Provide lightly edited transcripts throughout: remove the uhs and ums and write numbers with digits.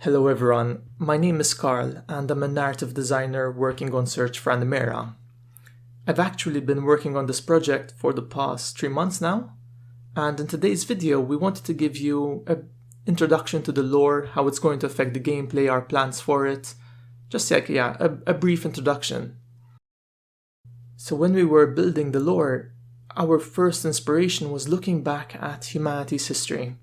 Hello everyone, my name is Carl and I'm a narrative designer working on Search For Animera. I've actually been working on this project for the past 3 months now, and in today's video we wanted to give you an introduction to the lore, how it's going to affect the gameplay, our plans for it, just like a brief introduction. So when we were building the lore, our first inspiration was looking back at humanity's history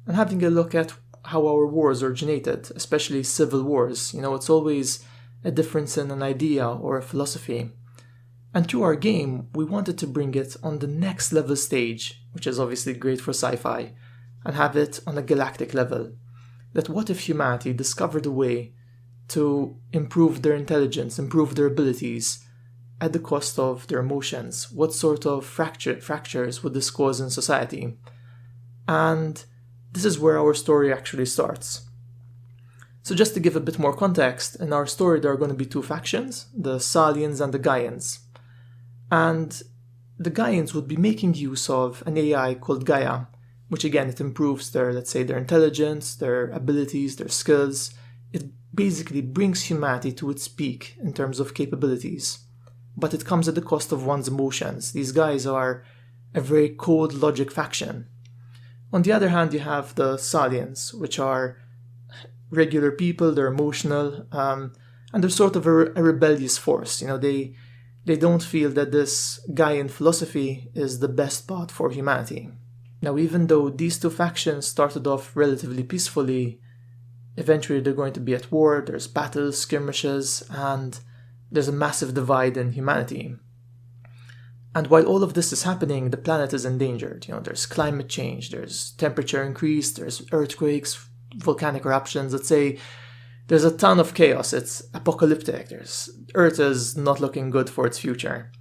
and having a look at how our wars originated, especially civil wars. It's always a difference in an idea or a philosophy. And through our game, we wanted to bring it on the next level stage, which is obviously great for sci-fi, and have it on a galactic level. That what if humanity discovered a way to improve their intelligence, improve their abilities, at the cost of their emotions? What sort of fractures would this cause in society? And this is where our story actually starts. So just to give a bit more context, in our story there are going to be two factions, the Tsalians and the Gaians. And the Gaians would be making use of an AI called Gaia, which again, it improves their, let's say, their intelligence, their abilities, their skills. It basically brings humanity to its peak in terms of capabilities. But it comes at the cost of one's emotions. These guys are a very cold logic faction. On the other hand, you have the Tsalians, which are regular people, they're emotional, and they're sort of a rebellious force. They don't feel that this Gaian philosophy is the best path for humanity. Now, even though these two factions started off relatively peacefully, eventually they're going to be at war, there's battles, skirmishes, and there's a massive divide in humanity. And while all of this is happening, the planet is endangered. There's climate change, there's temperature increase, there's earthquakes, volcanic eruptions. Let's say there's a ton of chaos. It's apocalyptic. Earth is not looking good for its future.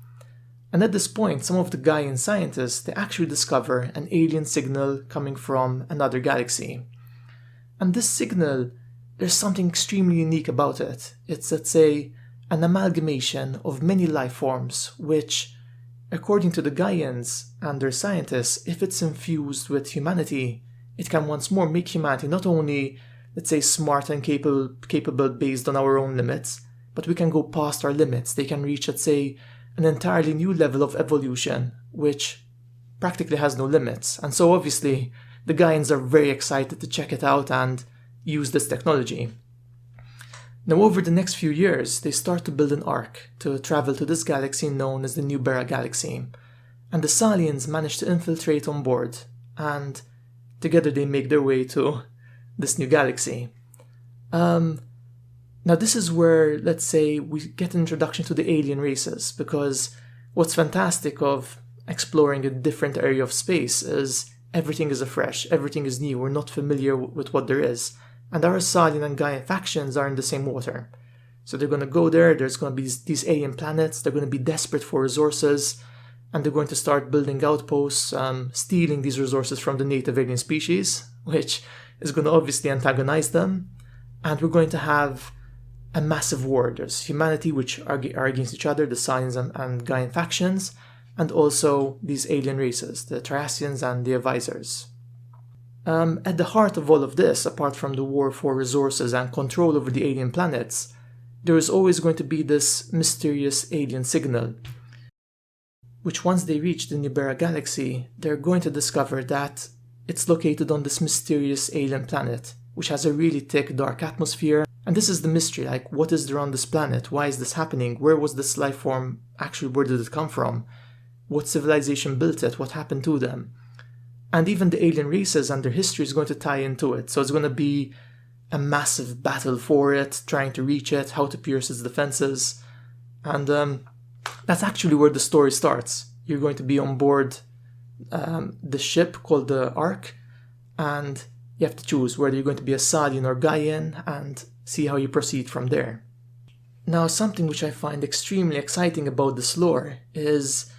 And at this point, some of the Gaian scientists, they actually discover an alien signal coming from another galaxy. And this signal, there's something extremely unique about it. It's, let's say, an amalgamation of many life forms, which, according to the Gaians and their scientists, if it's infused with humanity, it can once more make humanity not only, let's say, smart and capable based on our own limits, but we can go past our limits. They can reach, let's say, an entirely new level of evolution, which practically has no limits. And so obviously, the Gaians are very excited to check it out and use this technology. Now, over the next few years, they start to build an ark to travel to this galaxy known as the New Terra galaxy, and the Tsalians manage to infiltrate on board, and together they make their way to this new galaxy. Now, this is where, let's say, we get an introduction to the alien races, because what's fantastic of exploring a different area of space is everything is afresh, everything is new, we're not familiar with what there is. And our Tsalian and Gaian factions are in the same water. So they're going to go there, there's going to be these alien planets, they're going to be desperate for resources, and they're going to start building outposts, stealing these resources from the native alien species, which is going to obviously antagonize them. And we're going to have a massive war. There's humanity, which are against each other, the Tsalians and Gaian factions, and also these alien races, the Terrastrians and the Advisors. At the heart of all of this, apart from the war for resources and control over the alien planets, there is always going to be this mysterious alien signal, which once they reach the New Terra galaxy, they're going to discover that it's located on this mysterious alien planet, which has a really thick, dark atmosphere. And this is the mystery, like, what is there on this planet? Why is this happening? Where was this life form? Actually, where did it come from? What civilization built it? What happened to them? And even the alien races and their history is going to tie into it. So it's going to be a massive battle for it, trying to reach it, how to pierce its defenses. And that's actually where the story starts. You're going to be on board the ship called the Ark, and you have to choose whether you're going to be a Tsalian or Gaian and see how you proceed from there. Now, something which I find extremely exciting about this lore is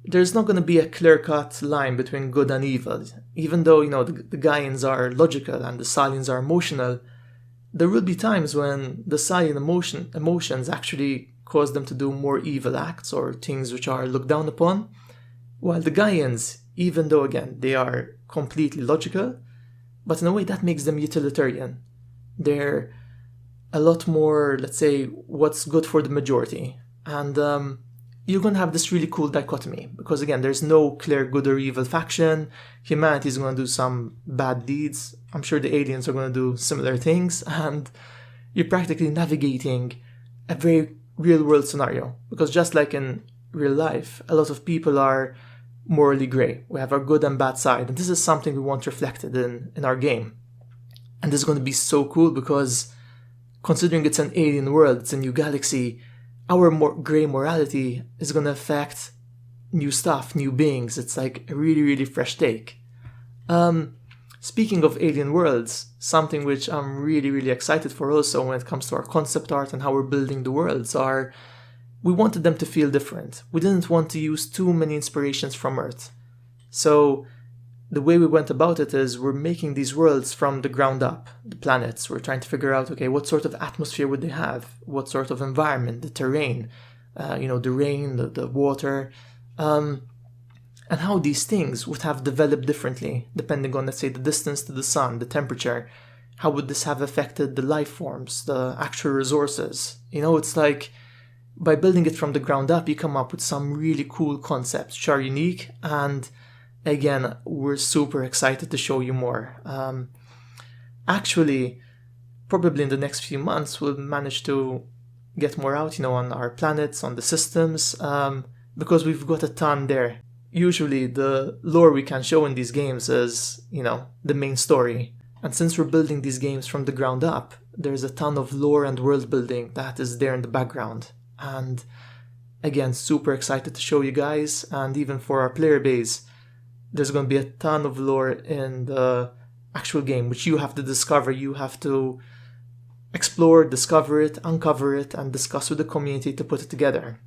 there's not going to be a clear-cut line between good and evil. Even though, the Gaians are logical and the Tsalians are emotional, there will be times when the Tsalian emotions actually cause them to do more evil acts or things which are looked down upon, while the Gaians, even though, again, they are completely logical, but in a way that makes them utilitarian. They're a lot more, let's say, what's good for the majority. And you're going to have this really cool dichotomy, because again, there's no clear good or evil faction. Humanity is going to do some bad deeds. I'm sure the aliens are going to do similar things, and you're practically navigating a very real world scenario, because just like in real life, a lot of people are morally grey. We have our good and bad side, and this is something we want reflected in our game. And this is going to be so cool because, considering it's an alien world, it's a new galaxy, our grey morality is going to affect new stuff, new beings. It's like a really, really fresh take. Speaking of alien worlds, something which I'm really, really excited for also when it comes to our concept art and how we're building the worlds are, we wanted them to feel different. We didn't want to use too many inspirations from Earth. So the way we went about it is we're making these worlds from the ground up, the planets. We're trying to figure out, okay, what sort of atmosphere would they have? What sort of environment, the terrain, the rain, the water, and how these things would have developed differently depending on, let's say, the distance to the sun, the temperature. How would this have affected the life forms, the actual resources? It's like, by building it from the ground up, you come up with some really cool concepts which are unique, and again, we're super excited to show you more. Actually, probably in the next few months, we'll manage to get more out, on our planets, on the systems, because we've got a ton there. Usually, the lore we can show in these games is, the main story. And since we're building these games from the ground up, there's a ton of lore and world building that is there in the background. And again, super excited to show you guys, and even for our player base, there's going to be a ton of lore in the actual game, which you have to discover. You have to explore, discover it, uncover it, and discuss with the community to put it together.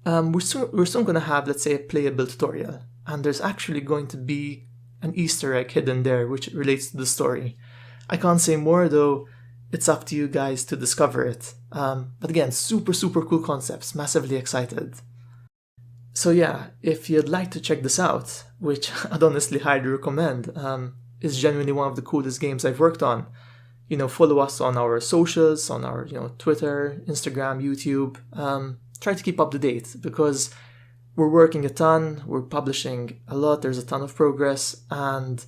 We're soon going to have, let's say, a playable tutorial, and there's actually going to be an Easter egg hidden there which relates to the story. I can't say more though, it's up to you guys to discover it. But again, super, super cool concepts, massively excited. So yeah, if you'd like to check this out, which I'd honestly highly recommend, it's genuinely one of the coolest games I've worked on. Follow us on our socials, on our Twitter, Instagram, YouTube. Try to keep up to date because we're working a ton, we're publishing a lot, there's a ton of progress, and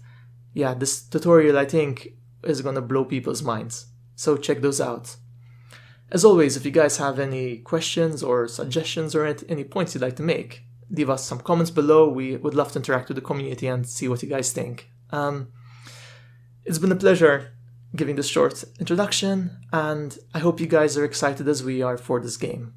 yeah, this tutorial I think is gonna blow people's minds. So check those out. As always, if you guys have any questions or suggestions or any points you'd like to make, leave us some comments below. We would love to interact with the community and see what you guys think. It's been a pleasure giving this short introduction, and I hope you guys are excited as we are for this game.